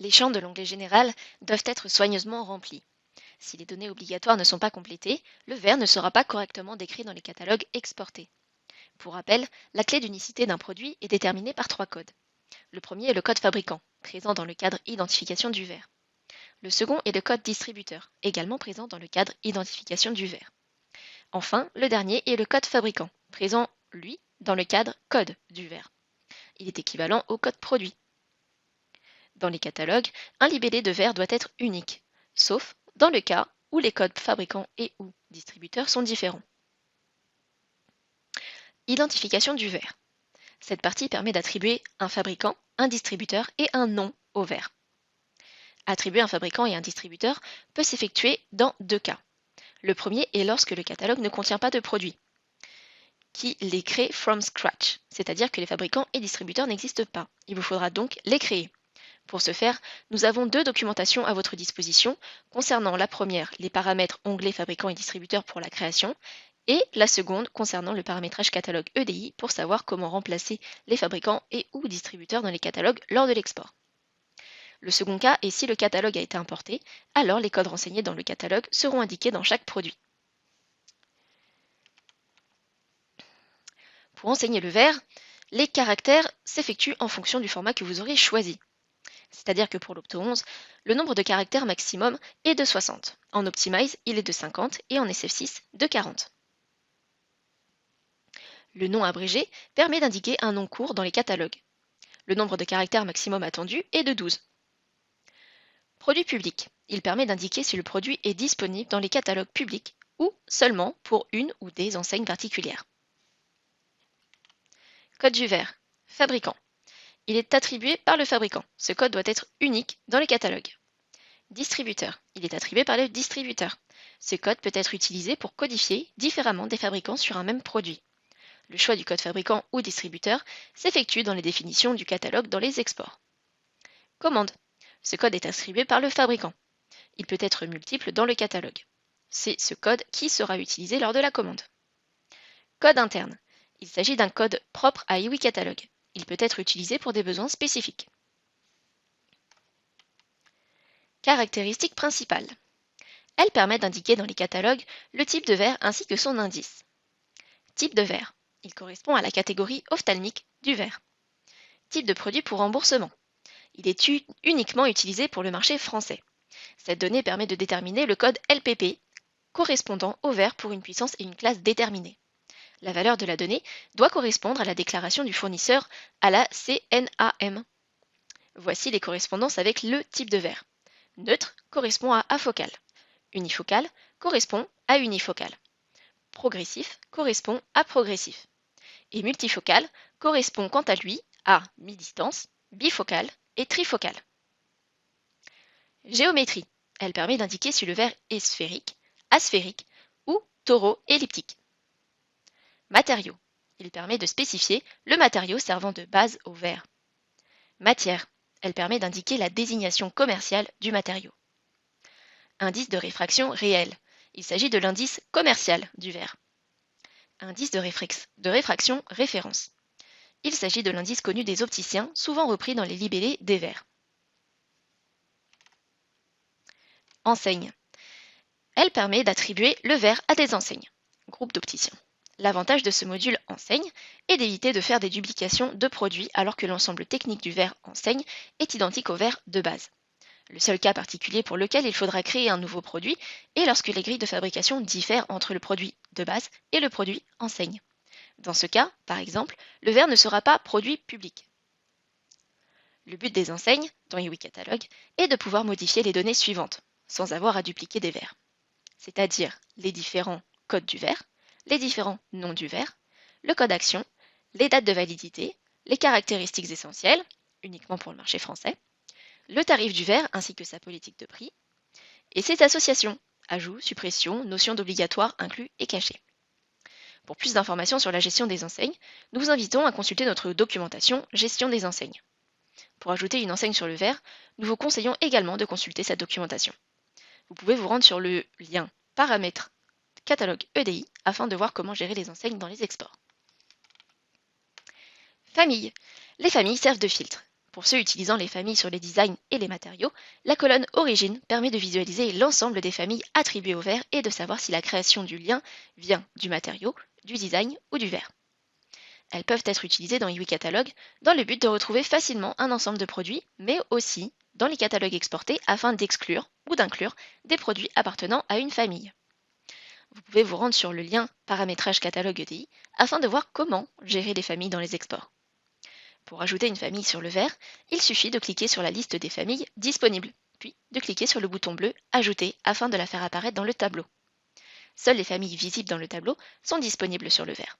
Les champs de l'onglet général doivent être soigneusement remplis. Si les données obligatoires ne sont pas complétées, le verre ne sera pas correctement décrit dans les catalogues exportés. Pour rappel, la clé d'unicité d'un produit est déterminée par 3 codes. Le premier est le code fabricant, présent dans le cadre identification du verre. Le second est le code distributeur, également présent dans le cadre identification du verre. Enfin, le dernier est le code fabricant, présent, lui, dans le cadre code du verre. Il est équivalent au code produit. Dans les catalogues, un libellé de verre doit être unique, sauf dans le cas où les codes fabricants et ou distributeurs sont différents. Identification du verre. Cette partie permet d'attribuer un fabricant, un distributeur et un nom au verre. Attribuer un fabricant et un distributeur peut s'effectuer dans 2 cas. Le premier est lorsque le catalogue ne contient pas de produits, qui les crée from scratch, c'est-à-dire que les fabricants et distributeurs n'existent pas. Il vous faudra donc les créer. Pour ce faire, nous avons 2 documentations à votre disposition concernant la première, les paramètres onglets fabricants et distributeurs pour la création, et la seconde concernant le paramétrage catalogue EDI pour savoir comment remplacer les fabricants et ou distributeurs dans les catalogues lors de l'export. Le second cas est si le catalogue a été importé, alors les codes renseignés dans le catalogue seront indiqués dans chaque produit. Pour enseigner le verre, les caractères s'effectuent en fonction du format que vous aurez choisi. C'est-à-dire que pour l'Opto 11, le nombre de caractères maximum est de 60. En Optimize, il est de 50 et en SF6 de 40. Le nom abrégé permet d'indiquer un nom court dans les catalogues. Le nombre de caractères maximum attendu est de 12. Produit public. Il permet d'indiquer si le produit est disponible dans les catalogues publics ou seulement pour une ou des enseignes particulières. Code du verre. Fabricant. Il est attribué par le fabricant. Ce code doit être unique dans les catalogues. Distributeur. Il est attribué par le distributeur. Ce code peut être utilisé pour codifier différemment des fabricants sur un même produit. Le choix du code fabricant ou distributeur s'effectue dans les définitions du catalogue dans les exports. Commande. Ce code est attribué par le fabricant. Il peut être multiple dans le catalogue. C'est ce code qui sera utilisé lors de la commande. Code interne. Il s'agit d'un code propre à iWiCatalog. Il peut être utilisé pour des besoins spécifiques. Caractéristiques principales. Elles permettent d'indiquer dans les catalogues le type de verre ainsi que son indice. Type de verre. Il correspond à la catégorie ophtalmique du verre. Type de produit pour remboursement. Il est uniquement utilisé pour le marché français. Cette donnée permet de déterminer le code LPP correspondant au verre pour une puissance et une classe déterminée. La valeur de la donnée doit correspondre à la déclaration du fournisseur à la CNAM. Voici les correspondances avec le type de verre. Neutre correspond à afocal. Unifocal correspond à unifocal. Progressif correspond à progressif. Et multifocal correspond quant à lui à mi-distance, bifocal et trifocal. Géométrie. Elle permet d'indiquer si le verre est sphérique, asphérique ou taureau-elliptique. Matériau. Il permet de spécifier le matériau servant de base au verre. Matière. Elle permet d'indiquer la désignation commerciale du matériau. Indice de réfraction réel. Il s'agit de l'indice commercial du verre. Indice de réfraction référence. Il s'agit de l'indice connu des opticiens, souvent repris dans les libellés des verres. Enseigne. Elle permet d'attribuer le verre à des enseignes, groupe d'opticiens. L'avantage de ce module enseigne est d'éviter de faire des duplications de produits alors que l'ensemble technique du verre enseigne est identique au verre de base. Le seul cas particulier pour lequel il faudra créer un nouveau produit est lorsque les grilles de fabrication diffèrent entre le produit de base et le produit enseigne. Dans ce cas, par exemple, le verre ne sera pas produit public. Le but des enseignes, dans iWiCatalog, est de pouvoir modifier les données suivantes, sans avoir à dupliquer des verres, c'est-à-dire les différents codes du verre, les différents noms du verre, le code action, les dates de validité, les caractéristiques essentielles, uniquement pour le marché français, le tarif du verre ainsi que sa politique de prix, et ses associations, ajouts, suppressions, notions d'obligatoire inclus et cachés. Pour plus d'informations sur la gestion des enseignes, nous vous invitons à consulter notre documentation Gestion des enseignes. Pour ajouter une enseigne sur le verre, nous vous conseillons également de consulter cette documentation. Vous pouvez vous rendre sur le lien Paramètres catalogue EDI afin de voir comment gérer les enseignes dans les exports. Famille. Les familles servent de filtre. Pour ceux utilisant les familles sur les designs et les matériaux, la colonne Origine permet de visualiser l'ensemble des familles attribuées au verre et de savoir si la création du lien vient du matériau, du design ou du verre. Elles peuvent être utilisées dans eWe Catalog dans le but de retrouver facilement un ensemble de produits, mais aussi dans les catalogues exportés afin d'exclure ou d'inclure des produits appartenant à une famille. Vous pouvez vous rendre sur le lien Paramétrage catalogue EDI afin de voir comment gérer les familles dans les exports. Pour ajouter une famille sur le verre, il suffit de cliquer sur la liste des familles disponibles, puis de cliquer sur le bouton bleu Ajouter afin de la faire apparaître dans le tableau. Seules les familles visibles dans le tableau sont disponibles sur le verre.